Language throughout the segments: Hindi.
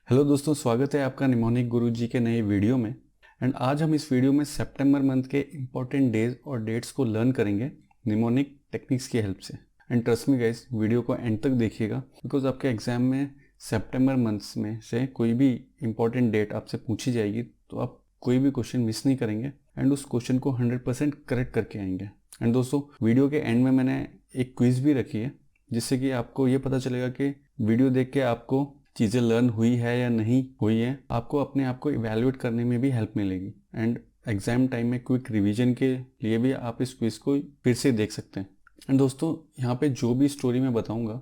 हेलो दोस्तों, स्वागत है आपका निमोनिक गुरुजी के नए वीडियो में। एंड आज हम इस वीडियो में सितंबर मंथ के इम्पोर्टेंट डेज और डेट्स को लर्न करेंगे निमोनिक टेक्निक्स की हेल्प से। And trust me guys, video को एंड तक देखिएगा बिकॉज आपके एग्जाम में सितंबर मंथ्स में से कोई भी इम्पोर्टेंट डेट आपसे पूछी जाएगी तो आप कोई भी क्वेश्चन मिस नहीं करेंगे एंड उस क्वेश्चन को 100% करेक्ट करके आएंगे। एंड दोस्तों, वीडियो के एंड में मैंने एक क्विज भी रखी है जिससे कि आपको ये पता चलेगा कि वीडियो देख के आपको चीज़ें लर्न हुई है या नहीं हुई है। आपको अपने आप को इवैल्यूएट करने में भी हेल्प मिलेगी एंड एग्जाम टाइम में क्विक रिवीजन के लिए भी आप इस क्विज को फिर से देख सकते हैं। एंड दोस्तों, यहाँ पे जो भी स्टोरी मैं बताऊँगा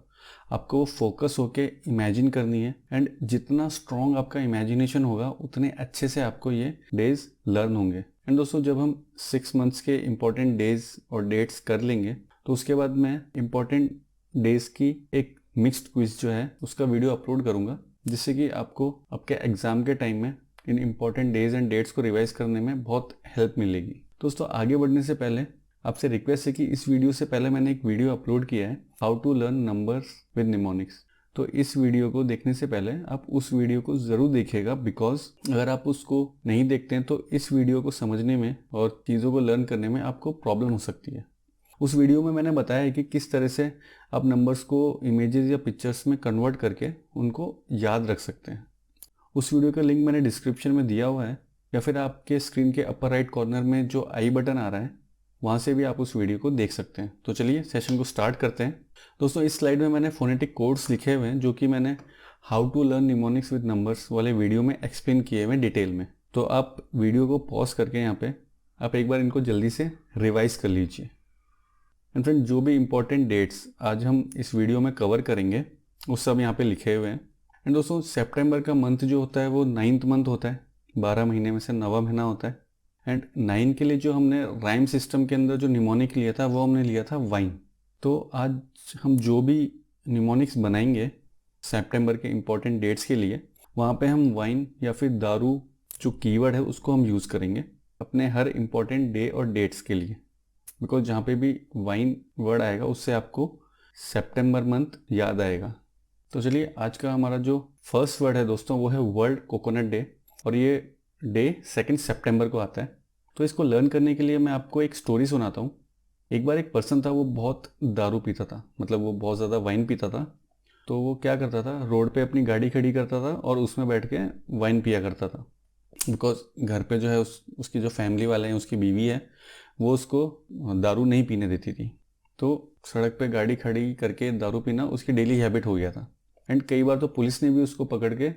आपको वो फोकस होके इमेजिन करनी है एंड जितना स्ट्रॉन्ग आपका इमेजिनेशन होगा उतने अच्छे से आपको ये डेज लर्न होंगे। एंड दोस्तों, जब हम 6 मंथ्स के इम्पोर्टेंट डेज और डेट्स कर लेंगे तो उसके बाद मैं इम्पोर्टेंट डेज की एक मिक्स्ड क्विज जो है उसका वीडियो अपलोड करूंगा जिससे कि आपको आपके एग्जाम के टाइम में इन इम्पोर्टेंट डेज एंड डेट्स को रिवाइज करने में बहुत हेल्प मिलेगी। दोस्तों, आगे बढ़ने से पहले आपसे रिक्वेस्ट है कि इस वीडियो से पहले मैंने एक वीडियो अपलोड किया है how to learn numbers with mnemonics. तो इस वीडियो को देखने से पहले आप उस वीडियो को ज़रूर देखिएगा बिकॉज अगर आप उसको नहीं देखते हैं तो इस वीडियो को समझने में और चीज़ों को लर्न करने में आपको प्रॉब्लम हो सकती है। उस वीडियो में मैंने बताया है कि किस तरह से आप नंबर्स को इमेजेस या पिक्चर्स में कन्वर्ट करके उनको याद रख सकते हैं। उस वीडियो का लिंक मैंने डिस्क्रिप्शन में दिया हुआ है या फिर आपके स्क्रीन के अपर राइट कॉर्नर में जो आई बटन आ रहा है वहाँ से भी आप उस वीडियो को देख सकते हैं। तो चलिए सेशन को स्टार्ट करते हैं। दोस्तों, इस स्लाइड में मैंने फोनेटिक कोड्स लिखे हुए हैं जो कि मैंने how to learn mnemonics with numbers वाले वीडियो में एक्सप्लेन किए हुए डिटेल में। तो आप वीडियो को पॉज करके यहाँ पे आप एक बार इनको जल्दी से रिवाइज कर लीजिए। एंड फ्रेंड, जो भी इम्पोर्टेंट डेट्स आज हम इस वीडियो में कवर करेंगे वो सब यहाँ पे लिखे हुए हैं। एंड दोस्तों, सितंबर का मंथ जो होता है वो 9th मंथ होता है, 12 महीने में से 9वां महीना होता है। एंड 9 के लिए जो हमने राइम सिस्टम के अंदर जो निमोनिक लिया था वो हमने लिया था वाइन। तो आज हम जो भी निमोनिक्स बनाएंगे सितंबर के इम्पोर्टेंट डेट्स के लिए वहाँ पे हम वाइन या फिर दारू जो कीवर्ड है उसको हम यूज़ करेंगे अपने हर इम्पोर्टेंट डे और डेट्स के लिए बिकॉज जहाँ पे भी वाइन वर्ड आएगा उससे आपको सितंबर मंथ याद आएगा। तो चलिए, आज का हमारा जो फर्स्ट वर्ड है दोस्तों वो है वर्ल्ड कोकोनट डे और ये डे 2 सितंबर को आता है। तो इसको लर्न करने के लिए मैं आपको एक स्टोरी सुनाता हूँ। एक बार एक पर्सन था, वो बहुत दारू पीता था, मतलब वो बहुत ज़्यादा वाइन पीता था। तो वो क्या करता था, रोड पे अपनी गाड़ी खड़ी करता था और उसमें बैठ के वाइन पिया करता था बिकॉज घर पे जो है उसकी जो फैमिली वाले हैं, उसकी बीवी है, वो उसको दारू नहीं पीने देती थी। तो सड़क पे गाड़ी खड़ी करके दारू पीना उसकी डेली हैबिट हो गया था। एंड कई बार तो पुलिस ने भी उसको पकड़ के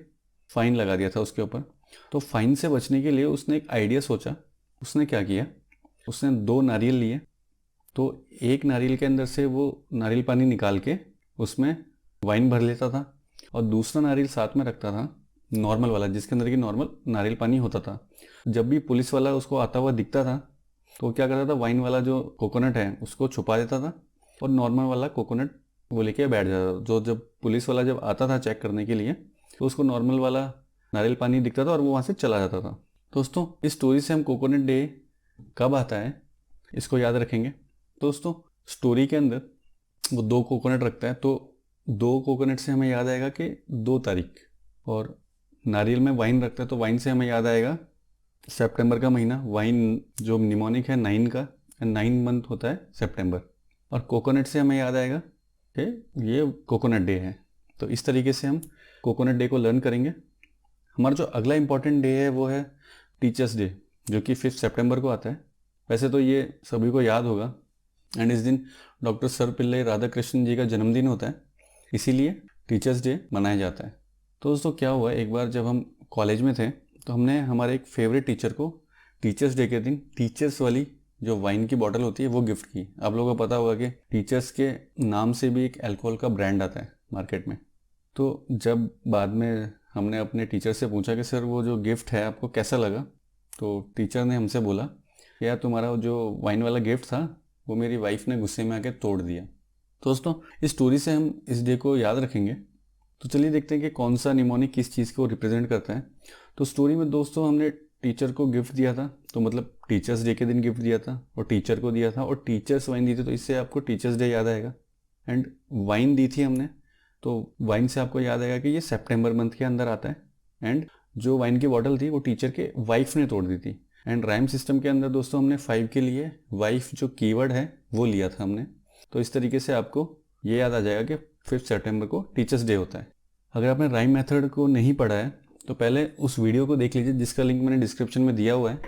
फ़ाइन लगा दिया था उसके ऊपर। तो फाइन से बचने के लिए उसने एक आइडिया सोचा। उसने क्या किया, उसने 2 नारियल लिए। तो एक नारियल के अंदर से वो नारियल पानी निकाल के उसमें वाइन भर लेता था और दूसरा नारियल साथ में रखता था, नॉर्मल वाला, जिसके अंदर की नॉर्मल नारियल पानी होता था। जब भी पुलिस वाला उसको आता हुआ दिखता था तो क्या करता था, वाइन वाला जो कोकोनट है उसको छुपा देता था और नॉर्मल वाला कोकोनट वो लेके बैठ जाता था। जो जब पुलिस वाला जब आता था चेक करने के लिए तो उसको नॉर्मल वाला नारियल पानी दिखता था और वो वहाँ से चला जाता था। दोस्तों, इस स्टोरी से हम कोकोनट डे कब आता है इसको याद रखेंगे। दोस्तों, स्टोरी के अंदर वो 2 कोकोनट रखता है तो 2 कोकोनट से हमें याद आएगा कि 2 तारीख, और नारियल में वाइन रखता है तो वाइन से हमें याद आएगा सितंबर का महीना। वाइन जो निमोनिक है 9 का, 9 मंथ होता है सितंबर। और कोकोनट से हमें याद आएगा कि ये कोकोनट डे है। तो इस तरीके से हम कोकोनट डे को लर्न करेंगे। हमारा जो अगला इम्पॉर्टेंट डे है वो है टीचर्स डे जो कि 5 सितंबर को आता है। वैसे तो ये सभी को याद होगा एंड इस दिन डॉक्टर सर्वपल्ली राधाकृष्णन जी का जन्मदिन होता है, इसीलिए टीचर्स डे मनाया जाता है। तो दोस्तों, क्या हुआ, एक बार जब हम कॉलेज में थे तो हमने हमारे एक फेवरेट टीचर को टीचर्स डे के दिन टीचर्स वाली जो वाइन की बॉटल होती है वो गिफ्ट की। आप लोगों को पता होगा कि टीचर्स के नाम से भी एक अल्कोहल का ब्रांड आता है मार्केट में। तो जब बाद में हमने अपने टीचर से पूछा कि सर वो जो गिफ्ट है आपको कैसा लगा, तो टीचर ने हमसे बोला कि यार तुम्हारा जो वाइन वाला गिफ्ट था वो मेरी वाइफ ने गुस्से में आके तोड़ दिया। तो दोस्तों, इस स्टोरी से हम इस डे को याद रखेंगे। तो चलिए देखते हैं कि कौन सा निमोनिक किस चीज़ को रिप्रेजेंट करता है। तो स्टोरी में दोस्तों हमने टीचर को गिफ्ट दिया था, तो मतलब टीचर्स डे के दिन गिफ्ट दिया था और टीचर को दिया था और टीचर्स वाइन दी थी, तो इससे आपको टीचर्स डे याद आएगा। एंड वाइन दी थी हमने, तो वाइन से आपको याद आएगा कि ये सितंबर मंथ के अंदर आता है। एंड जो वाइन की बॉटल थी वो टीचर के वाइफ ने तोड़ दी थी। एंड राइम सिस्टम के अंदर दोस्तों हमने 5 के लिए वाइफ जो कीवर्ड है वो लिया था हमने। तो इस तरीके से आपको ये याद आ जाएगा कि 5 सितंबर को टीचर्स डे होता है। अगर आपने राइम मेथड को नहीं पढ़ा है तो पहले उस वीडियो को देख लीजिए जिसका लिंक मैंने डिस्क्रिप्शन में दिया हुआ है।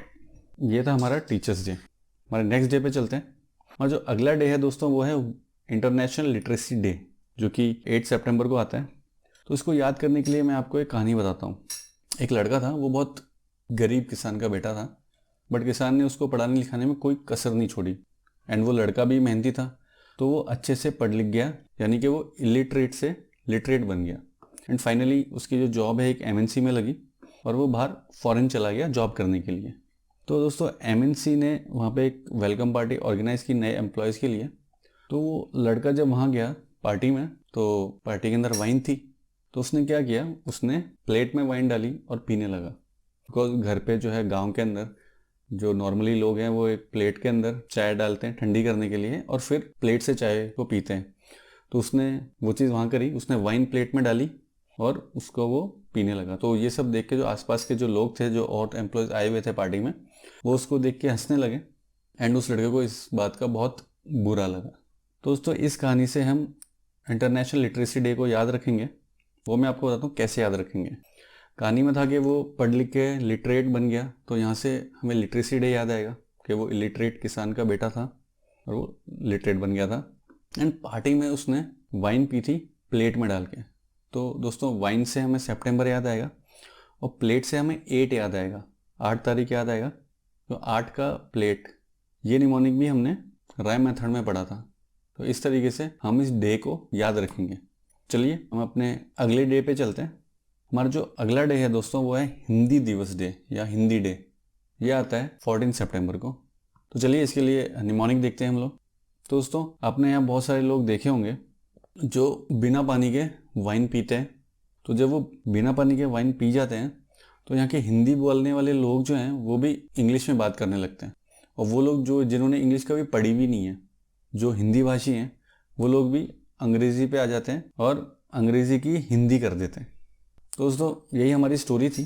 ये था हमारा टीचर्स डे। हमारे नेक्स्ट डे पे चलते हैं। और जो अगला डे है दोस्तों वो है इंटरनेशनल लिटरेसी डे, जो कि 8 सितंबर को आता है। तो इसको याद करने के लिए मैं आपको एक कहानी बताता हूँ। एक लड़का था, वो बहुत गरीब किसान का बेटा था, बट किसान ने उसको पढ़ाने लिखाने में कोई कसर नहीं छोड़ी। एंड वो लड़का भी मेहनती था, तो वो अच्छे से पढ़ लिख गया, यानी कि वो इलिटरेट से लिटरेट बन गया। एंड फाइनली उसकी जो जॉब है एक MNC में लगी और वो बाहर फॉरेन चला गया जॉब करने के लिए। तो दोस्तों MNC ने वहाँ पे एक वेलकम पार्टी ऑर्गेनाइज की नए एम्प्लॉयज़ के लिए। तो वो लड़का जब वहाँ गया पार्टी में, तो पार्टी के अंदर वाइन थी। तो उसने क्या किया, उसने प्लेट में वाइन डाली और पीने लगा। बिकॉज घर पे जो है गांव के अंदर जो नॉर्मली लोग हैं वो एक प्लेट के अंदर चाय डालते हैं ठंडी करने के लिए और फिर प्लेट से चाय को पीते हैं। तो उसने वो चीज़ वहाँ करी, उसने वाइन प्लेट में डाली और उसको वो पीने लगा। तो ये सब देख के जो आसपास के जो लोग थे, जो और एम्प्लॉयज़ आए हुए थे पार्टी में, वो उसको देख के हंसने लगे। एंड उस लड़के को इस बात का बहुत बुरा लगा। तो दोस्तों इस कहानी से हम इंटरनेशनल लिटरेसी डे को याद रखेंगे। वो मैं आपको बताता हूँ कैसे याद रखेंगे। कहानी में था कि वो पढ़ लिख के लिटरेट बन गया, तो यहाँ से हमें लिटरेसी डे याद आएगा कि वो इलिटरेट किसान का बेटा था और वो लिटरेट बन गया था। एंड पार्टी में उसने वाइन पी थी प्लेट में डाल के। तो दोस्तों वाइन से हमें सितंबर याद आएगा और प्लेट से हमें 8 याद आएगा, 8 तारीख याद आएगा। तो 8 का प्लेट, ये निमोनिक भी हमने राइम मेथड में पढ़ा था। तो इस तरीके से हम इस डे को याद रखेंगे। चलिए हम अपने अगले डे पे चलते हैं। हमारा जो अगला डे है दोस्तों वो है हिंदी दिवस डे या हिंदी डे। ये आता है 14 सितंबर को। तो चलिए इसके लिए निमोनिक देखते हैं हम लोग। तो दोस्तों आपने यहाँ बहुत सारे लोग देखे होंगे जो बिना पानी के वाइन पीते हैं। तो जब वो बिना पानी के वाइन पी जाते हैं तो यहाँ के हिंदी बोलने वाले लोग जो हैं वो भी इंग्लिश में बात करने लगते हैं। और वो लोग जो जिन्होंने इंग्लिश कभी पढ़ी भी नहीं है, जो हिंदी भाषी हैं, वो लोग भी अंग्रेज़ी पे आ जाते हैं और अंग्रेज़ी की हिंदी कर देते हैं। तो दोस्तों यही हमारी स्टोरी थी।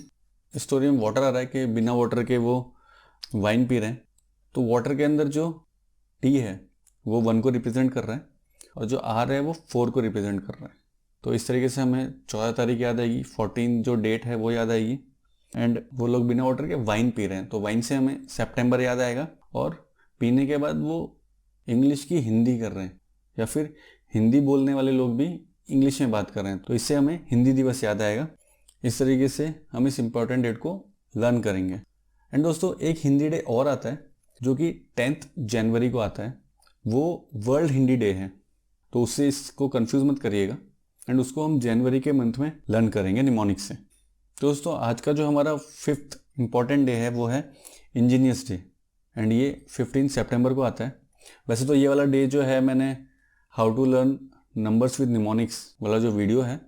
इस स्टोरी में वाटर आ रहा है कि बिना वाटर के वो वाइन पी रहे हैं। तो वाटर के अंदर जो टी है वो 1 को रिप्रेजेंट कर रहा है और जो आर है वो 4 को रिप्रेजेंट कर रहा है। तो इस तरीके से हमें 14 तारीख याद आएगी, 14 जो डेट है वो याद आएगी। एंड वो लोग बिना वाटर के वाइन पी रहे हैं, तो वाइन से हमें सितंबर याद आएगा। और पीने के बाद वो इंग्लिश की हिंदी कर रहे हैं या फिर हिंदी बोलने वाले लोग भी इंग्लिश में बात कर रहे हैं, तो इससे हमें हिंदी दिवस याद आएगा। इस तरीके से हम इस इम्पोर्टेंट डेट को लर्न करेंगे। एंड दोस्तों एक हिंदी डे और आता है जो कि 10 जनवरी को आता है। वो वर्ल्ड हिंदी डे है, तो उससे इसको कंफ्यूज मत करिएगा। एंड उसको हम जनवरी के मंथ में लर्न करेंगे निमोनिक से। तो दोस्तों आज का जो हमारा 5th इम्पॉर्टेंट डे है वो है इंजीनियर्स डे। एंड ये 15 सितंबर को आता है। वैसे तो ये वाला डे जो है मैंने how to learn numbers with mnemonics वाला जो वीडियो है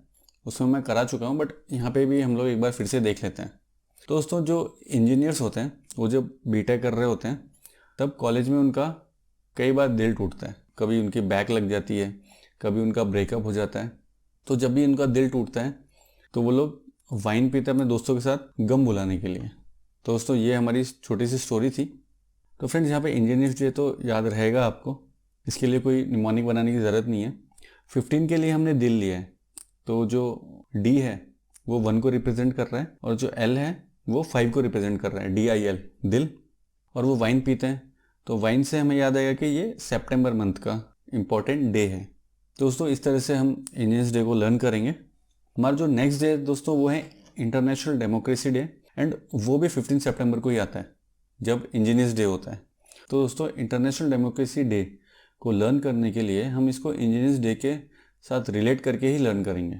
उसमें मैं करा चुका हूँ, बट यहाँ पे भी हम लोग एक बार फिर से देख लेते हैं। तो दोस्तों जो इंजीनियर्स होते हैं वो जब बीटेक कर रहे होते हैं तब कॉलेज में उनका कई बार दिल टूटता है। कभी उनकी बैक लग जाती है, कभी उनका ब्रेकअप हो जाता है। तो जब भी उनका दिल टूटता है तो वो लोग वाइन पीते हैं अपने दोस्तों के साथ गम भुलाने के लिए। तो दोस्तों ये हमारी छोटी सी स्टोरी थी। तो फ्रेंड्स यहाँ पे इंजीनियर्स डे तो याद रहेगा आपको, इसके लिए कोई निमोनिक बनाने की ज़रूरत नहीं है। 15 के लिए हमने दिल लिया है, तो जो डी है वो 1 को रिप्रेजेंट कर रहा है और जो एल है वो 5 को रिप्रेजेंट कर रहा है, DIL दिल। और वो वाइन पीते हैं, तो वाइन से हमें याद आएगा कि ये सितंबर मंथ का इम्पॉर्टेंट डे है। दोस्तों इस तरह से हम इंजीनियर्स डे को लर्न करेंगे। हमारा जो नेक्स्ट डे दोस्तों वो है इंटरनेशनल डेमोक्रेसी डे। एंड वो भी 15 सितंबर को ही आता है जब इंजीनियर्स डे होता है। तो दोस्तों इंटरनेशनल डेमोक्रेसी डे को लर्न करने के लिए हम इसको इंजीनियर्स डे के साथ रिलेट करके ही लर्न करेंगे।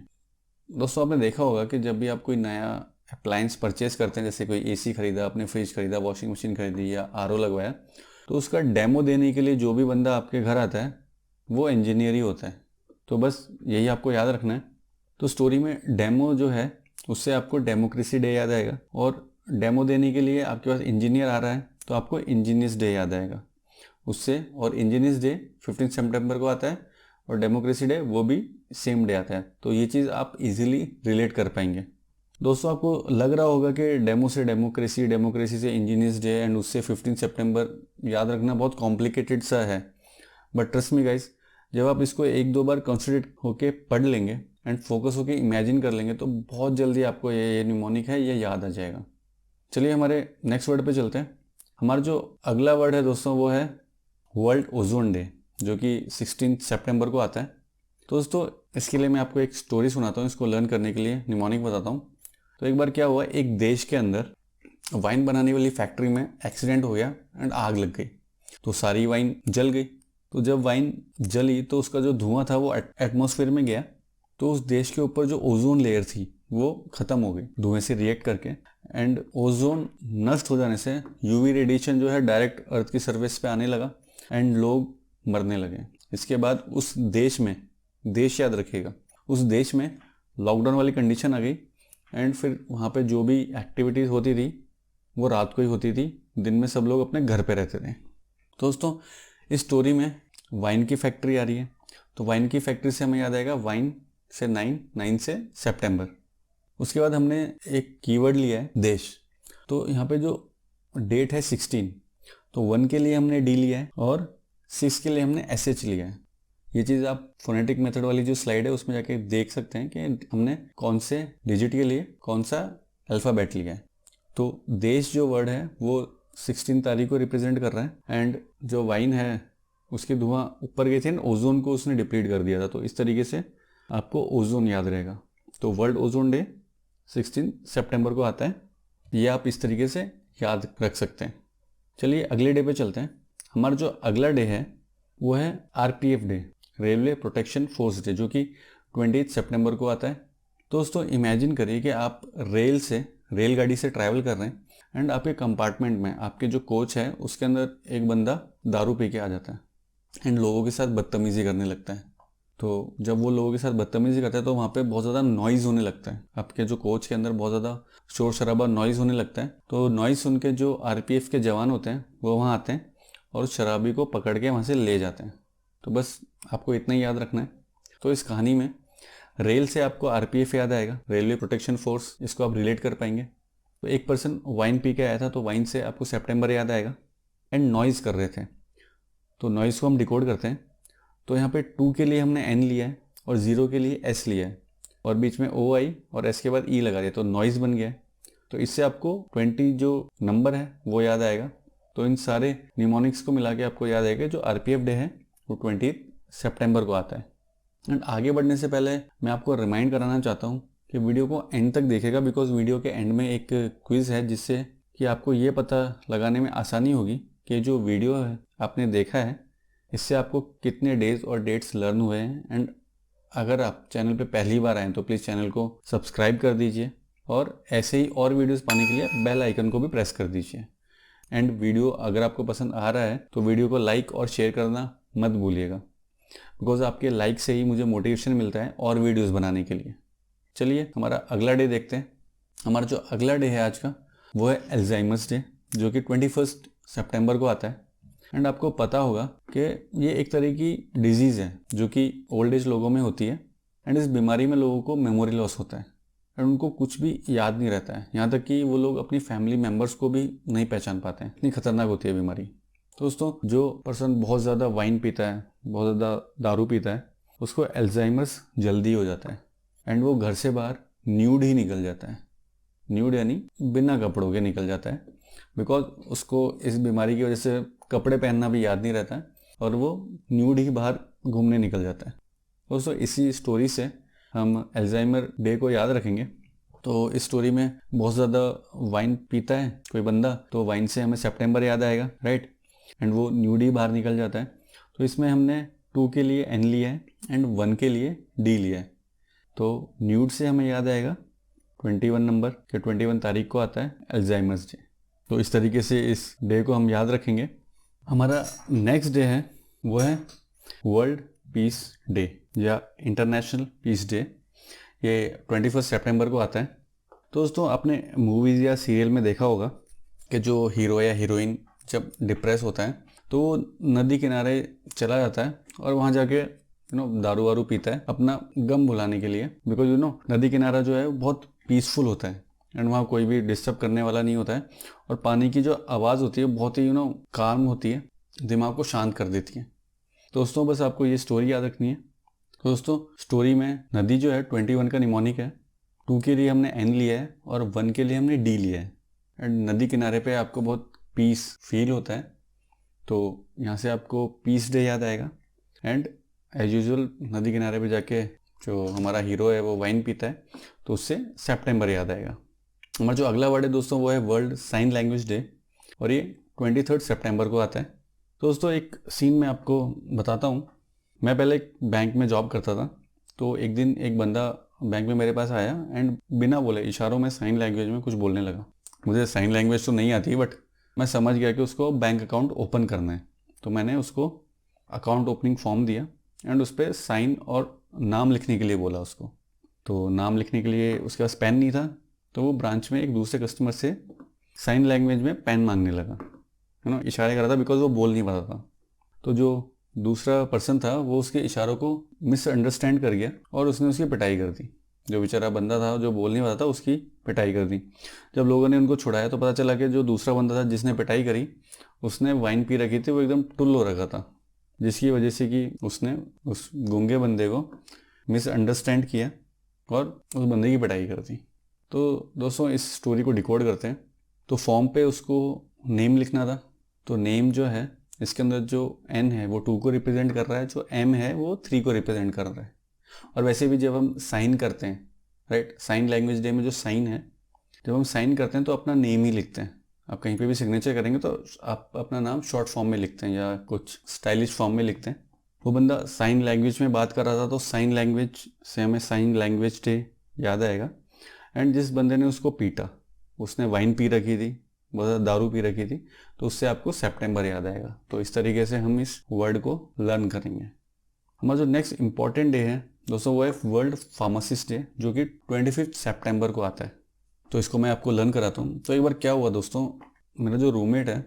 दोस्तों आपने देखा होगा कि जब भी आप कोई नया अप्लायंस परचेज करते हैं, जैसे कोई AC खरीदा, आपने फ्रिज खरीदा, वॉशिंग मशीन खरीदी या RO लगवाया, तो उसका डेमो देने के लिए जो भी बंदा आपके घर आता है वो इंजीनियर ही होता है। तो बस यही आपको याद रखना है। तो स्टोरी में डेमो जो है उससे आपको डेमोक्रेसी डे याद आएगा, और डेमो देने के लिए आपके पास इंजीनियर आ रहा है तो आपको इंजीनियर्स डे याद आएगा उससे। और इंजीनियर्स डे 15 सितंबर को आता है और डेमोक्रेसी डे वो भी सेम डे आता है। तो ये चीज़ आप इजीली रिलेट कर पाएंगे। दोस्तों आपको लग रहा होगा कि डेमो से डेमोक्रेसी, डेमोक्रेसी से इंजीनियर्स डे एंड उससे 15 सितंबर याद रखना बहुत कॉम्प्लिकेटेड सा है, बट ट्रस्ट मी गाइस, जब आप इसको एक दो बार कंसंट्रेट होके पढ़ लेंगे एंड फोकस होके इमेजिन कर लेंगे तो बहुत जल्दी आपको ये निमोनिक है ये याद आ जाएगा। चलिए हमारे नेक्स्ट वर्ड पे चलते हैं। हमारा जो अगला वर्ड है दोस्तों वो है वर्ल्ड ओजोन डे, जो कि 16 सितंबर को आता है। तो दोस्तों इसके लिए मैं आपको एक स्टोरी सुनाता हूँ, इसको लर्न करने के लिए निमोनिक बताता हूँ। तो एक बार क्या हुआ, एक देश के अंदर वाइन बनाने वाली फैक्ट्री में एक्सीडेंट हो गया एंड आग लग गई, तो सारी वाइन जल गई। तो जब वाइन जली तो उसका जो धुआं था वो एटमॉस्फेयर में गया, तो उस देश के ऊपर जो ओजोन लेयर थी वो ख़त्म हो गई धुएं से रिएक्ट करके, एंड ओजोन नष्ट हो जाने से यूवी रेडिएशन जो है डायरेक्ट अर्थ की सरफेस पे आने लगा एंड लोग मरने लगे। इसके बाद उस देश में, देश याद रखिएगा, उस देश में लॉकडाउन वाली कंडीशन आ गई एंड फिर वहाँ पे जो भी एक्टिविटीज़ होती थी वो रात को ही होती थी, दिन में सब लोग अपने घर पे रहते थे। तो दोस्तों इस स्टोरी में वाइन की फैक्ट्री आ रही है, तो वाइन की फैक्ट्री से हमें याद आएगा वाइन से 9 से सितंबर। उसके बाद हमने एक कीवर्ड लिया है देश, तो यहाँ पे जो डेट है 16, तो 1 के लिए हमने डी लिया है और 6 के लिए हमने SH लिया है। ये चीज़ आप फोनेटिक मेथड वाली जो स्लाइड है उसमें जाके देख सकते हैं कि हमने कौन से डिजिट के लिए कौन सा अल्फ़ाबेट लिया है। तो देश जो वर्ड है वो 16 तारीख को रिप्रेजेंट कर रहा है एंड जो वाइन है उसकी धुआं ऊपर गई थी, ओजोन को उसने डिप्लीट कर दिया था। तो इस तरीके से आपको ओजोन याद रहेगा। तो वर्ल्ड ओजोन डे 16 सितंबर को आता है, ये आप इस तरीके से याद रख सकते हैं। चलिए अगले डे पे चलते हैं। हमारा जो अगला डे है वो है RPF day, railway protection force day, जो कि 28 सितंबर को आता है। दोस्तों इमेजिन करिए कि आप रेलगाड़ी से ट्रैवल कर रहे हैं एंड आपके कंपार्टमेंट में आपके जो कोच है उसके अंदर एक बंदा दारू पी के आ जाता है एंड लोगों के साथ बदतमीज़ी करने लगता है। तो जब वो लोगों के साथ बदतमीज़ी करता है तो वहाँ पे बहुत ज़्यादा नॉइज़ होने लगता है, आपके जो कोच के अंदर बहुत ज़्यादा शोर शराबा नॉइज़ होने लगता है। तो नॉइज़ सुन के जो RPF के जवान होते हैं वो वहाँ आते हैं और शराबी को पकड़ के वहाँ से ले जाते हैं। तो बस आपको इतना ही याद रखना है। तो इस कहानी में रेल से आपको RPF याद आएगा, रेलवे प्रोटेक्शन फोर्स, इसको आप रिलेट कर पाएंगे। तो एक पर्सन वाइन पी के आया था तो वाइन से आपको सितंबर याद आएगा एंड नॉइज़ कर रहे थे, तो नॉइज़ को हम डिकोड करते हैं। तो यहाँ पे 2 के लिए हमने N लिया है और 0 के लिए S लिया है और बीच में O आई और S के बाद E लगा दिया, तो नॉइज़ बन गया है। तो इससे आपको 20 जो नंबर है वो याद आएगा। तो इन सारे निमोनिक्स को मिला के आपको याद आएगा जो RPF डे है वो 20 सितंबर को आता है। एंड आगे बढ़ने से पहले मैं आपको रिमाइंड कराना चाहता हूँ कि वीडियो को एंड तक देखेगा, बिकॉज वीडियो के एंड में एक क्विज़ है जिससे कि आपको ये पता लगाने में आसानी होगी कि जो वीडियो है आपने देखा है इससे आपको कितने डेज और डेट्स लर्न हुए हैं। एंड अगर आप चैनल पे पहली बार आएँ तो प्लीज़ चैनल को सब्सक्राइब कर दीजिए और ऐसे ही और वीडियोस पाने के लिए बेल आइकन को भी प्रेस कर दीजिए। एंड वीडियो अगर आपको पसंद आ रहा है तो वीडियो को लाइक और शेयर करना मत भूलिएगा, बिकॉज आपके लाइक से ही मुझे मोटिवेशन मिलता है और वीडियोस बनाने के लिए। चलिए हमारा अगला डे देखते हैं। हमारा जो अगला डे है आज का वो है अल्जाइमर्स डे, जो कि 21 सितंबर को आता है। एंड आपको पता होगा कि ये एक तरह की डिजीज़ है जो कि ओल्ड एज लोगों में होती है एंड इस बीमारी में लोगों को मेमोरी लॉस होता है एंड उनको कुछ भी याद नहीं रहता है, यहाँ तक कि वो लोग अपनी फैमिली मेम्बर्स को भी नहीं पहचान पाते हैं, इतनी खतरनाक होती है बीमारी। तो दोस्तों जो पर्सन बहुत ज़्यादा वाइन पीता है, बहुत ज़्यादा दारू पीता है, उसको अल्जाइमर्स जल्दी हो जाता है एंड वो घर से बाहर न्यूड ही निकल जाता है। न्यूड यानी बिना कपड़ों के निकल जाता है, बिकॉज उसको इस बीमारी की वजह से कपड़े पहनना भी याद नहीं रहता है और वो न्यूड ही बाहर घूमने निकल जाता है। दोस्तों इसी स्टोरी से हम अल्जाइमर डे को याद रखेंगे। तो इस स्टोरी में बहुत ज़्यादा वाइन पीता है कोई बंदा, तो वाइन से हमें सितंबर याद आएगा, राइट, एंड वो न्यूड ही बाहर निकल जाता है। तो इसमें हमने 2 के लिए N लिया है एंड 1 के लिए D लिया है। तो न्यूड से हमें याद आएगा 21 नंबर के 21 तारीख को आता है अल्जाइमर्स डे। तो इस तरीके से इस डे को हम याद रखेंगे। हमारा नेक्स्ट डे है वो है वर्ल्ड पीस डे या इंटरनेशनल पीस डे, ये 21 सितंबर को आता है। तो दोस्तों आपने मूवीज़ या सीरियल में देखा होगा कि जो हीरो या हीरोइन जब डिप्रेस होता है तो वो नदी किनारे चला जाता है और वहाँ जाके दारू वारू पीता है अपना गम भुलाने के लिए, बिकॉज नदी किनारा जो है वो बहुत पीसफुल होता है एंड वहाँ कोई भी डिस्टर्ब करने वाला नहीं होता है। और पानी की जो आवाज़ होती है बहुत ही काम होती है, दिमाग को शांत कर देती है। दोस्तों बस आपको ये स्टोरी याद रखनी है। तो दोस्तों स्टोरी में नदी जो है 21 का निमोनिक है, 2 के लिए हमने एन लिया है और 1 के लिए हमने डी लिया है। एंड नदी किनारे पे आपको बहुत पीस फील होता है, तो यहाँ से आपको पीस डे याद आएगा। एंड एज यूजुअल नदी किनारे पे जाके जो हमारा हीरो है वो वाइन पीता है, तो उससे सितंबर याद आएगा। हमारा जो अगला वर्ड है दोस्तों वो है वर्ल्ड साइन लैंग्वेज डे, और ये 23 सितंबर को आता है। तो दोस्तों एक सीन मैं आपको बताता हूँ। मैं पहले एक बैंक में जॉब करता था, तो एक दिन एक बंदा बैंक में मेरे पास आया एंड बिना बोले इशारों में साइन लैंग्वेज में कुछ बोलने लगा। मुझे साइन लैंग्वेज तो नहीं आती, बट मैं समझ गया कि उसको बैंक अकाउंट ओपन करना है। तो मैंने उसको अकाउंट ओपनिंग फॉर्म दिया एंड उस पर साइन और नाम लिखने के लिए बोला उसको। तो नाम लिखने के लिए उसके पास पेन नहीं था, तो वो ब्रांच में एक दूसरे कस्टमर से साइन लैंग्वेज में पेन मांगने लगा, इशारे कर रहा था, बिकॉज वो बोल नहीं पा रहा था। तो जो दूसरा पर्सन था वो उसके इशारों को मिसअंडरस्टैंड कर गया और उसने उसकी पिटाई कर दी। जो बेचारा बंदा था जो बोल नहीं पा रहा था उसकी पिटाई कर दी। जब लोगों ने उनको छुड़ाया तो पता चला कि जो दूसरा बंदा था जिसने पिटाई करी उसने वाइन पी रखी थी, वो एकदम टुल्ल हो रखा था, जिसकी वजह से कि उसने उस गूंगे बंदे को मिसअंडरस्टैंड किया और उस बंदे की पिटाई कर दी। तो दोस्तों इस स्टोरी को डिकोड करते हैं। तो फॉर्म पे उसको नेम लिखना था, तो नेम जो है इसके अंदर जो एन है वो 2 को रिप्रेजेंट कर रहा है, जो एम है वो 3 को रिप्रेजेंट कर रहा है। और वैसे भी जब हम साइन करते हैं, राइट, साइन लैंग्वेज डे में जो साइन है, जब हम साइन करते हैं तो अपना नेम ही लिखते हैं। आप कहीं पे भी सिग्नेचर करेंगे तो आप अपना नाम शॉर्ट फॉर्म में लिखते हैं या कुछ स्टाइलिश फॉर्म में लिखते हैं। वो बंदा साइन लैंग्वेज में बात कर रहा था, तो साइन लैंग्वेज से हमें साइन लैंग्वेज डे याद आएगा। एंड जिस बंदे ने उसको पीटा उसने वाइन पी रखी थी, बहुत ज़्यादा दारू पी रखी थी, तो उससे आपको सितंबर याद आएगा। तो इस तरीके से हम इस वर्ड को लर्न करेंगे। हमारा जो नेक्स्ट इंपॉर्टेंट डे है दोस्तों वो है वर्ल्ड फार्मासिस्ट डे, जो कि 25 सितंबर को आता है। तो इसको मैं आपको लर्न कराता हूँ। तो एक बार क्या हुआ दोस्तों, मेरा जो रूममेट है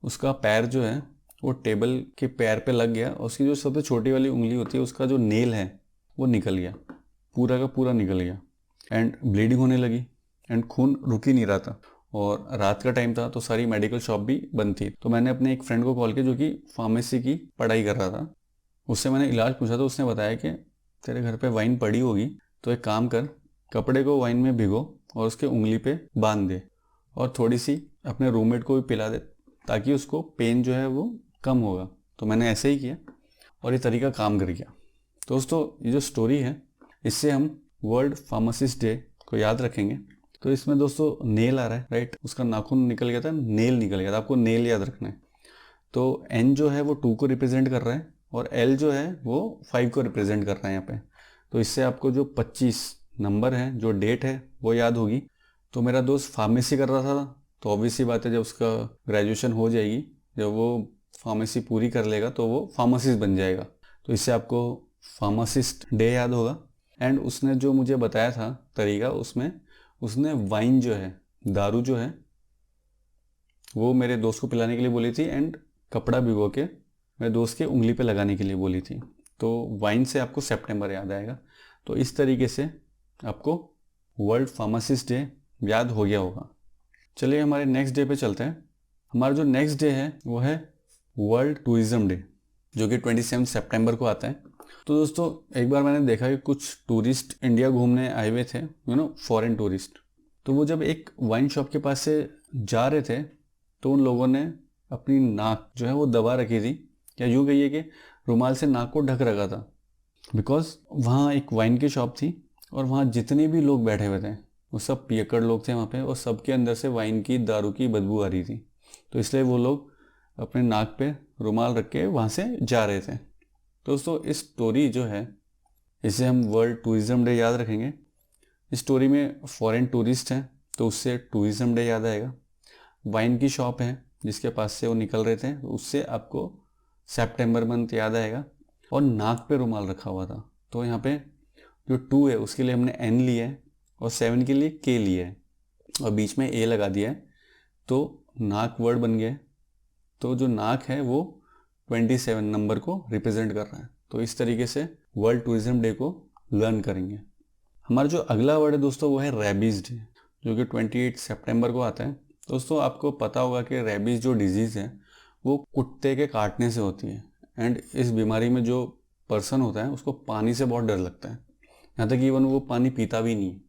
उसका पैर जो है वो टेबल के पैर पे लग गया, और उसकी जो सबसे छोटी वाली उंगली होती है उसका जो नेल है वो निकल गया, पूरा का पूरा निकल गया। एंड ब्लीडिंग होने लगी एंड खून रुक ही नहीं रहा था, और रात का टाइम था तो सारी मेडिकल शॉप भी बंद थी। तो मैंने अपने एक फ्रेंड को कॉल किया जो कि फार्मेसी की पढ़ाई कर रहा था, उससे मैंने इलाज पूछा। तो उसने बताया कि तेरे घर पे वाइन पड़ी होगी, तो एक काम कर, कपड़े को वाइन में भिगो और उसके उंगली पे बांध दे और थोड़ी सी अपने रूममेट को भी पिला दे, ताकि उसको पेन जो है वो कम होगा। तो मैंने ऐसे ही किया और ये तरीका काम कर गया। दोस्तों ये जो स्टोरी है इससे हम वर्ल्ड फार्मासिस्ट डे को याद रखेंगे। तो इसमें दोस्तों नेल आ रहा है, राइट, उसका नाखून निकल गया था, नेल निकल गया था, आपको नेल याद रखना है। तो एन जो है वो 2 को रिप्रेजेंट कर रहा है और एल जो है वो 5 को रिप्रेजेंट कर रहा है यहाँ पे। तो इससे आपको जो 25 नंबर है, जो डेट है वो याद होगी। तो मेरा दोस्त फार्मेसी कर रहा था, तो ऑब्वियस ही बात है जब उसका ग्रेजुएशन हो जाएगी, जब वो फार्मेसी पूरी कर लेगा तो वो फार्मासिस्ट बन जाएगा। तो इससे आपको फार्मासिस्ट डे याद होगा। एंड उसने जो मुझे बताया था तरीका, उसमें उसने वाइन जो है, दारू जो है, वो मेरे दोस्त को पिलाने के लिए बोली थी एंड कपड़ा भिगो के मेरे दोस्त के उंगली पे लगाने के लिए बोली थी। तो वाइन से आपको सितंबर याद आएगा। तो इस तरीके से आपको वर्ल्ड फार्मासिस्ट डे याद हो गया होगा। चलिए हमारे नेक्स्ट डे पे चलते हैं। हमारा जो नेक्स्ट डे है वो है वर्ल्ड टूरिज्म डे, जो कि 27 सितंबर को आता है। तो दोस्तों एक बार मैंने देखा कि कुछ टूरिस्ट इंडिया घूमने आए हुए थे, फॉरेन टूरिस्ट। तो वो जब एक वाइन शॉप के पास से जा रहे थे तो उन लोगों ने अपनी नाक जो है वो दबा रखी थी, या यूँ कहिए कि रुमाल से नाक को ढक रखा था, बिकॉज वहाँ एक वाइन की शॉप थी और वहाँ जितने भी लोग बैठे हुए थे वो सब पियक्कड़ लोग थे वहाँ पे, और सबके अंदर से वाइन की, दारू की बदबू आ रही थी। तो इसलिए वो लोग अपने नाक पे रुमाल रख के वहाँ से जा रहे थे। दोस्तों इस स्टोरी जो है इसे हम वर्ल्ड टूरिज्म डे याद रखेंगे। इस स्टोरी में फॉरेन टूरिस्ट हैं तो उससे टूरिज्म डे याद आएगा। वाइन की शॉप है जिसके पास से वो निकल रहे थे, उससे आपको सितंबर मंथ याद आएगा। और नाक पे रुमाल रखा हुआ था, तो यहाँ पे जो 2 है उसके लिए हमने एन लिया है और 7 के लिए के लिया है और बीच में ए लगा दिया है, तो नाक वर्ड बन गया है। तो जो नाक है वो 27 नंबर को रिप्रेजेंट कर रहा है। तो इस तरीके से वर्ल्ड टूरिज्म डे को लर्न करेंगे। हमारा जो अगला वर्ड है दोस्तों वो है रेबीज डे, जो कि 28 सितंबर को आता है। दोस्तों आपको पता होगा कि रेबीज जो डिजीज़ है वो कुत्ते के काटने से होती है, एंड इस बीमारी में जो पर्सन होता है उसको पानी से बहुत डर लगता है, यहाँ तक कि इवन वो पानी पीता भी नहीं।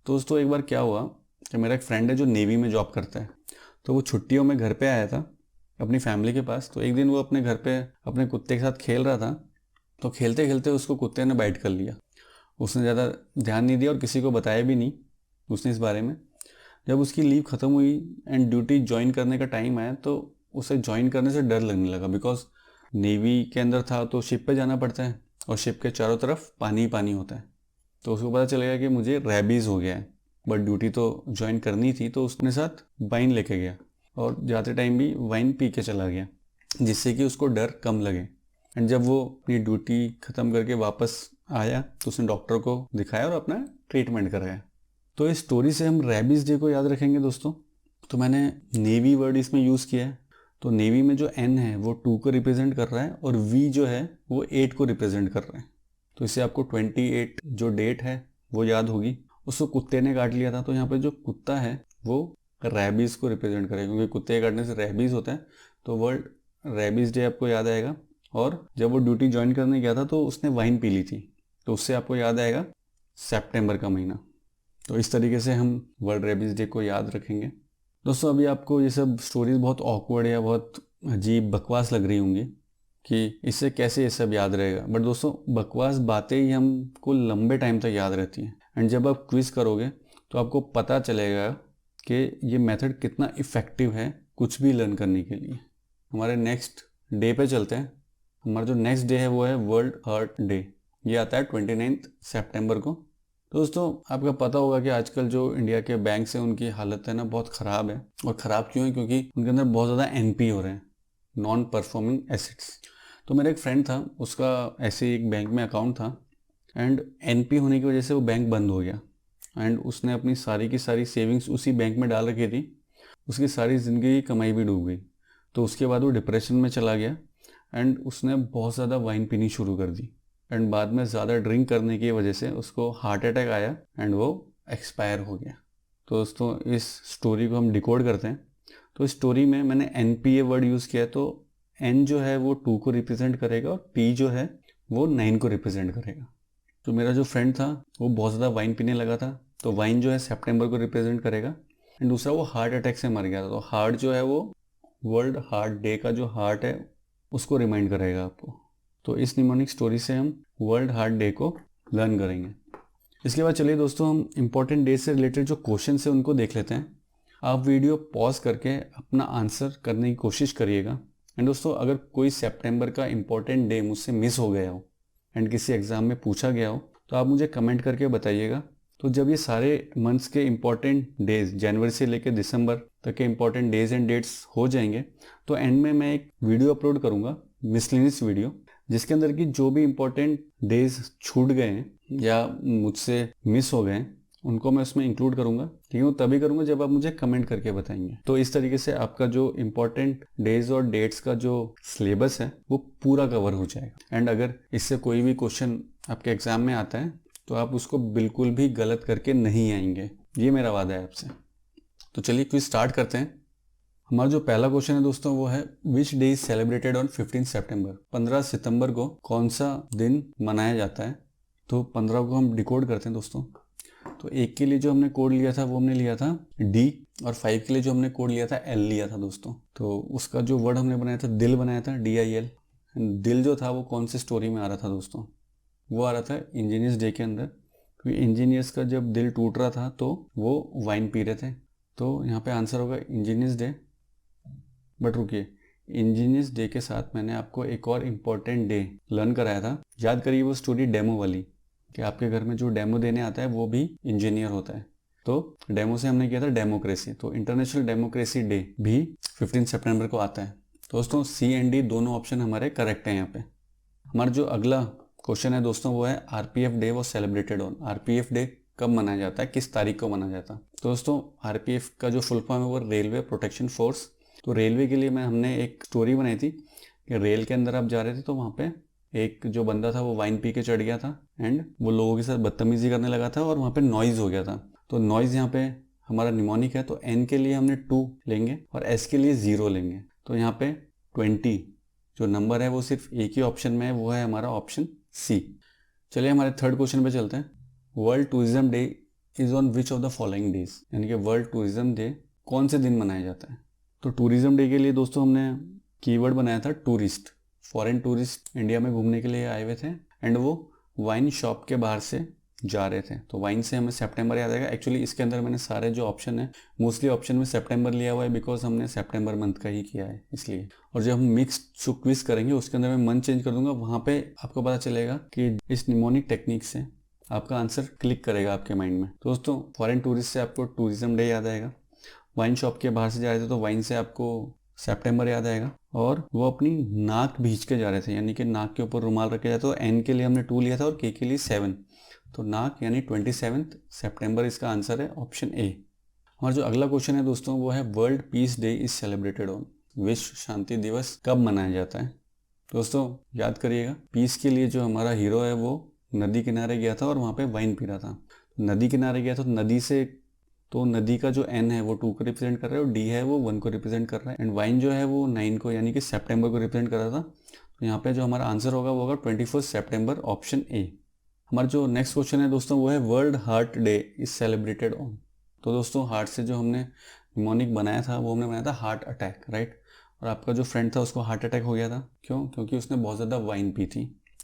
तो दोस्तों एक बार क्या हुआ कि मेरा एक फ्रेंड है जो नेवी में जॉब करता है, तो वो छुट्टियों में घर पे आया था अपनी फैमिली के पास। तो एक दिन वो अपने घर पे अपने कुत्ते के साथ खेल रहा था, तो खेलते खेलते उसको कुत्ते ने बाइट कर लिया। उसने ज़्यादा ध्यान नहीं दिया और किसी को बताया भी नहीं उसने इस बारे में। जब उसकी लीव ख़त्म हुई एंड ड्यूटी ज्वाइन करने का टाइम आया तो उसे ज्वाइन करने से डर लगने लगा, बिकॉज नेवी के अंदर था तो शिप पे जाना पड़ता है और शिप के चारों तरफ पानी ही पानी होता है। तो उसको पता चलेगा कि मुझे रेबीज़ हो गया है, बट ड्यूटी तो ज्वाइन करनी थी, तो उसने साथ वाइन लेके गया और जाते टाइम भी वाइन पी के चला गया, जिससे कि उसको डर कम लगे। एंड जब वो अपनी ड्यूटी ख़त्म करके वापस आया तो उसने डॉक्टर को दिखाया और अपना ट्रीटमेंट कराया। तो इस स्टोरी से हम रेबीज़ डे को याद रखेंगे दोस्तों। तो मैंने नेवी वर्ड इसमें यूज़ किया है। तो नेवी में जो एन है वो 2 को रिप्रेजेंट कर रहा है और वी जो है वो 8 को रिप्रेजेंट कर रहा है। तो इससे आपको 28 जो डेट है वो याद होगी। उसको कुत्ते ने काट लिया था, तो यहाँ पे जो कुत्ता है वो रेबीज़ को रिप्रेजेंट करेगा, क्योंकि कुत्ते के काटने से रेबीज़ होता है। तो वर्ल्ड रेबीज़ डे आपको याद आएगा। और जब वो ड्यूटी ज्वाइन करने गया था तो उसने वाइन पी ली थी, तो उससे आपको याद आएगा सितंबर का महीना। तो इस तरीके से हम वर्ल्ड रेबीज़ डे को याद रखेंगे। दोस्तों अभी आपको ये सब स्टोरीज बहुत ऑकवर्ड या बहुत अजीब बकवास लग रही होंगी कि इससे कैसे ये सब याद रहेगा, बट दोस्तों बकवास बातें ही हमको लंबे टाइम तक याद रहती हैं। एंड जब आप क्विज करोगे तो आपको पता चलेगा कि ये मेथड कितना इफ़ेक्टिव है कुछ भी लर्न करने के लिए। हमारे नेक्स्ट डे पे चलते हैं। हमारा जो नेक्स्ट डे है वो है वर्ल्ड हार्ट डे। ये आता है 29 सितंबर को। दोस्तों आपका पता होगा कि आजकल जो इंडिया के बैंक हैं उनकी हालत है ना बहुत ख़राब है। और ख़राब क्यों है? क्योंकि उनके अंदर बहुत ज़्यादा एनपी हो रहे हैं, नॉन परफॉर्मिंग एसेट्स। तो मेरा एक फ्रेंड था, उसका ऐसे ही एक बैंक में अकाउंट था एंड एनपी होने की वजह से वो बैंक बंद हो गया। एंड उसने अपनी सारी की सारी सेविंग्स उसी बैंक में डाल रखी थी। उसकी सारी ज़िंदगी की कमाई भी डूब गई। तो उसके बाद वो डिप्रेशन में चला गया एंड उसने बहुत ज़्यादा वाइन पीनी शुरू कर दी। एंड बाद में ज़्यादा ड्रिंक करने की वजह से उसको हार्ट अटैक आया एंड वो एक्सपायर हो गया। तो दोस्तों इस स्टोरी को हम डिकोड करते हैं। तो इस स्टोरी में मैंने NPA वर्ड यूज़ किया है। तो N जो है वो 2 को रिप्रेजेंट करेगा और P जो है वो 9 को रिप्रेजेंट करेगा। तो मेरा जो फ्रेंड था वो बहुत ज़्यादा वाइन पीने लगा था, तो वाइन जो है सितंबर को रिप्रेजेंट करेगा। एंड दूसरा वो हार्ट अटैक से मर गया था, तो हार्ट जो है वो वर्ल्ड हार्ट डे का जो हार्ट है उसको रिमाइंड करेगा आपको। तो इस निमोनिक स्टोरी से हम वर्ल्ड हार्ट डे को लर्न करेंगे। इसके बाद चलिए दोस्तों हम इंपॉर्टेंट डे से रिलेटेड जो क्वेश्चन है उनको देख लेते हैं। आप वीडियो पॉज करके अपना आंसर करने की कोशिश करिएगा। एंड दोस्तों अगर कोई सितंबर का इंपॉर्टेंट डे मुझसे मिस हो गया हो एंड किसी एग्ज़ाम में पूछा गया हो तो आप मुझे कमेंट करके बताइएगा। तो जब ये सारे मंथ्स के इंपॉर्टेंट डेज जनवरी से लेकर दिसंबर तक के इंपॉर्टेंट डेज एंड डेट्स हो जाएंगे तो एंड में मैं एक वीडियो अपलोड करूँगा, मिसलेनियस वीडियो, जिसके अंदर की जो भी इंपॉर्टेंट डेज छूट गए हैं या मुझसे मिस हो गए हैं उनको मैं उसमें इंक्लूड करूँगा। ठीक है, वो तभी करूँगा जब आप मुझे कमेंट करके बताएंगे। तो इस तरीके से आपका जो इंपॉर्टेंट डेज और डेट्स का जो सिलेबस है वो पूरा कवर हो जाएगा। एंड अगर इससे कोई भी क्वेश्चन आपके एग्जाम में आता है तो आप उसको बिल्कुल भी गलत करके नहीं आएंगे, ये मेरा वादा है आपसे। तो चलिए क्विज स्टार्ट करते हैं। हमारा जो पहला क्वेश्चन है दोस्तों वो है which day is celebrated on 15 सितंबर। 15 सितंबर को कौन सा दिन मनाया जाता है? तो 15 को हम डिकोड करते हैं दोस्तों। तो 1 के लिए जो हमने कोड लिया था वो हमने लिया था D, और 5 के लिए जो हमने कोड लिया था L लिया था दोस्तों। तो उसका जो वर्ड हमने बनाया था दिल बनाया था, DIL। दिल जो था वो कौन सी स्टोरी में आ रहा था दोस्तों? वो आ रहा था इंजीनियर्स डे के अंदर, क्योंकि इंजीनियर्स का जब दिल टूट रहा था तो वो वाइन पी रहे थे। तो यहाँ पे आंसर होगा इंजीनियर्स डे। बट रुकिए, इंजीनियर्स डे के साथ मैंने आपको एक और इम्पॉर्टेंट डे लर्न कराया था, याद करिए वो स्टोरी डेमो वाली, कि आपके घर में जो डेमो देने आता है वो भी इंजीनियर होता है। तो डेमो से हमने किया था डेमोक्रेसी। तो इंटरनेशनल डेमोक्रेसी डे भी 15 सितंबर को आता है। दोस्तों C एंड D दोनों ऑप्शन हमारे करेक्ट हैं यहाँ पे। हमारा जो अगला क्वेश्चन है दोस्तों वो है RPF डे वो सेलिब्रेटेड ऑन। RPF डे कब मनाया जाता है, किस तारीख को मनाया जाता है? तो दोस्तों RPF का जो फुल फॉर्म है वो रेलवे प्रोटेक्शन फोर्स। तो रेलवे के लिए हमने एक स्टोरी बनाई थी कि रेल के अंदर आप जा रहे थे तो वहाँ पे एक जो बंदा था वो वाइन पी के चढ़ गया था एंड वो लोगों के साथ बदतमीजी करने लगा था और वहाँ पे नॉइज़ हो गया था। तो नॉइज़ यहाँ पे हमारा निमोनिक है, तो एन के लिए हमने 2 लेंगे और एस के लिए 0 लेंगे। तो यहाँ पे 20 जो नंबर है वो सिर्फ एक ही ऑप्शन में है, वो है हमारा ऑप्शन सी। चलिए हमारे थर्ड क्वेश्चन पे चलते हैं। World tourism day is on which of the following days, यानी कि वर्ल्ड टूरिज्म डे कौन से दिन मनाया जाता है। तो टूरिज्म डे के लिए दोस्तों हमने कीवर्ड बनाया था टूरिस्ट। फॉरेन टूरिस्ट इंडिया में घूमने के लिए आए हुए थे एंड वो वाइन शॉप के बाहर से जा रहे थे। तो वाइन से हमें सितंबर याद आएगा। एक्चुअली इसके अंदर मैंने सारे जो ऑप्शन है मोस्टली ऑप्शन में सितंबर लिया हुआ है, बिकॉज हमने सितंबर मंथ का ही किया है इसलिए। और जब हम मिक्स्ड क्विज करेंगे उसके अंदर मैं मंथ चेंज कर दूंगा, वहाँ पे आपको पता चलेगा कि इस निमोनिक टेक्निक से आपका आंसर क्लिक करेगा आपके माइंड में। तो दोस्तों फॉरेन टूरिस्ट से आपको टूरिज्म डे याद आएगा, वाइन शॉप के बाहर से जा रहे थे तो वाइन से आपको सितंबर याद आएगा, और वो अपनी नाक भींच के जा रहे थे, यानी कि नाक के ऊपर रुमाल रखे जाते। तो एन के लिए हमने 2 लिया था और के लिए 7, तो नाक यानी 27 सितंबर इसका आंसर है ऑप्शन ए। हमारा जो अगला क्वेश्चन है दोस्तों वो है world peace day is celebrated on, विश्व शांति दिवस कब मनाया जाता है। दोस्तों याद करिएगा, पीस के लिए जो हमारा हीरो है वो नदी किनारे गया था और वहाँ पे वाइन पी रहा था। नदी किनारे गया था तो नदी से, तो नदी का जो एन है वो 2 को रिप्रेजेंट कर रहा है और डी है वो 1 को रिप्रेजेंट कर रहा है एंड वाइन जो है वो 9 को यानी कि सितंबर को रिप्रेजेंट कर रहा था। तो यहाँ पे जो हमारा आंसर होगा वो होगा 21 सितंबर ऑप्शन ए। हमारा जो नेक्स्ट क्वेश्चन है दोस्तों वो है world heart day is celebrated on. तो दोस्तों हार्ट से जो हमने निमोनिक बनाया था वो हमने बनाया था हार्ट अटैक, राइट। और आपका जो फ्रेंड था उसको हार्ट अटैक हो गया था, क्यों? क्योंकि उसने बहुत ज़्यादा वाइन पी थी।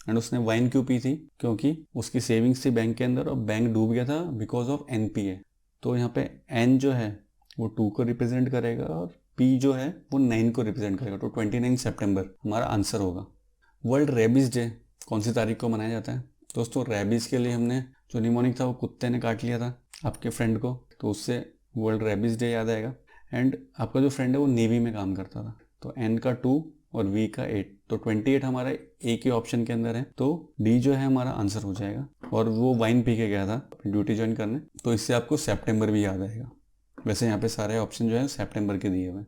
एंड उसने वाइन क्यों पी थी? क्योंकि उसकी सेविंग्स थी बैंक के अंदर और बैंक डूब गया था बिकॉज ऑफ NPA। तो यहाँ पे एन जो है वो 2 को रिप्रेजेंट करेगा और पी जो है वो 9 को रिप्रेजेंट करेगा। तो 29 सितंबर हमारा आंसर होगा। वर्ल्ड रेबीज डे कौन सी तारीख को मनाया जाता है? दोस्तों रेबीज के लिए हमने जो निमोनिक था वो कुत्ते ने काट लिया था आपके फ्रेंड को, तो उससे वर्ल्ड रेबीज डे याद आएगा। एंड आपका जो फ्रेंड है वो नेवी में काम करता था। तो एन का 2 और वी का 8, तो 28 हमारा एक ही ऑप्शन के अंदर है, तो डी जो है हमारा आंसर हो जाएगा। और वो वाइन पी के गया था ड्यूटी ज्वाइन करने, तो इससे आपको सितंबर भी याद आएगा। वैसे यहाँ पे सारे ऑप्शन जो है सितंबर के दिए हुए हैं।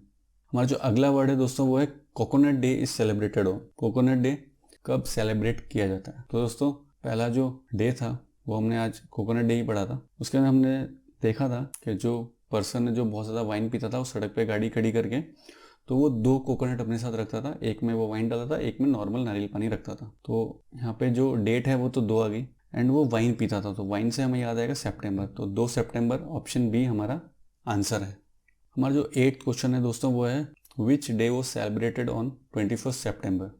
हमारा जो अगला वर्ड है दोस्तों वो है coconut day is celebrated on. Coconut day कब सेलिब्रेट किया जाता है? तो दोस्तों पहला जो डे था वो हमने आज कोकोनट डे ही पढ़ा था। उसके अंदर हमने देखा था कि जो पर्सन ने जो बहुत ज़्यादा वाइन पीता था वो सड़क पे गाड़ी खड़ी करके तो वो 2 कोकोनट अपने साथ रखता था, एक में वो वाइन डालता था, एक में नॉर्मल नारियल पानी रखता था। तो यहाँ पे जो डेट है वो तो 2 आ गई एंड वो वाइन पीता था, तो वाइन से हमें याद आएगा सितंबर। तो 2 सितंबर ऑप्शन बी हमारा आंसर है। हमारा जो 8th क्वेश्चन है दोस्तों वो है विच डे वो सेलिब्रेटेड ऑन 21 सितंबर।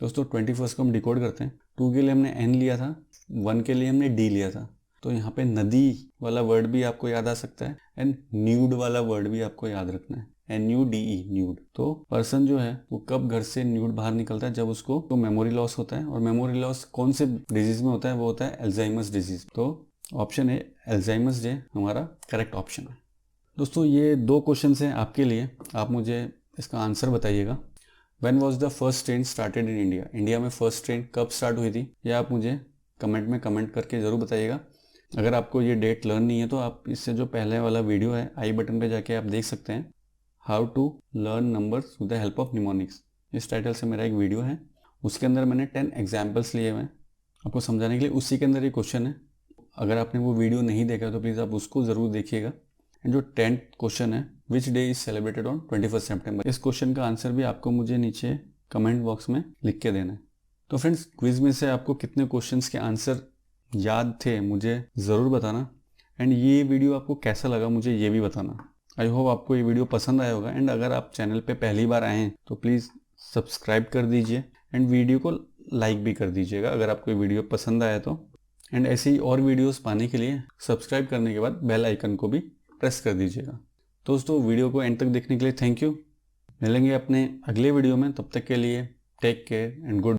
दोस्तों 21 को हम डिकोड करते हैं। 2 के लिए हमने एन लिया था, 1 के लिए हमने डी लिया था। तो यहाँ पे नदी वाला वर्ड भी आपको याद आ सकता है एंड न्यूड वाला वर्ड भी आपको याद रखना है, NUDE न्यूड। तो पर्सन जो है वो कब घर से न्यूड बाहर निकलता है? जब उसको तो मेमोरी लॉस होता है। और मेमोरी लॉस कौन से डिजीज में होता है? वो होता है अल्जाइमर्स डिजीज। तो ऑप्शन ए अल्जाइमर्स डे हमारा करेक्ट ऑप्शन है। दोस्तों ये 2 क्वेश्चन हैं आपके लिए, आप मुझे इसका आंसर बताइएगा। When was the first train started in India? India में फर्स्ट ट्रेन कब स्टार्ट हुई थी? ये आप मुझे कमेंट में कमेंट करके ज़रूर बताइएगा। अगर आपको ये डेट लर्न नहीं है तो आप इससे जो पहले वाला वीडियो है आई बटन पे जाके आप देख सकते हैं, how to learn numbers with the help of mnemonics. इस टाइटल से मेरा एक वीडियो है, उसके अंदर मैंने 10 एग्जाम्पल्स लिए हुए हैं आपको समझाने के लिए। उसी के अंदर ये क्वेश्चन है। अगर आपने वो वीडियो नहीं देखा तो प्लीज़ आप उसको ज़रूर देखिएगा। एंड जो 10th क्वेश्चन है which day is celebrated on 21 सितंबर, इस क्वेश्चन का आंसर भी आपको मुझे नीचे कमेंट बॉक्स में लिख के देना है। तो फ्रेंड्स क्विज में से आपको कितने क्वेश्चंस के आंसर याद थे मुझे ज़रूर बताना। एंड ये वीडियो आपको कैसा लगा मुझे ये भी बताना। आई होप आपको ये वीडियो पसंद आया होगा। एंड अगर आप चैनल पे पहली बार आए हैं तो प्लीज़ सब्सक्राइब कर दीजिए एंड वीडियो को लाइक भी कर दीजिएगा अगर आपको ये वीडियो पसंद आया तो। एंड ऐसे ही और वीडियोस पाने के लिए सब्सक्राइब करने के बाद बेल आइकन को भी प्रेस कर दीजिएगा। दोस्तों वीडियो को एंड तक देखने के लिए थैंक यू। मिलेंगे अपने अगले वीडियो में, तब तक के लिए टेक केयर एंड गुड।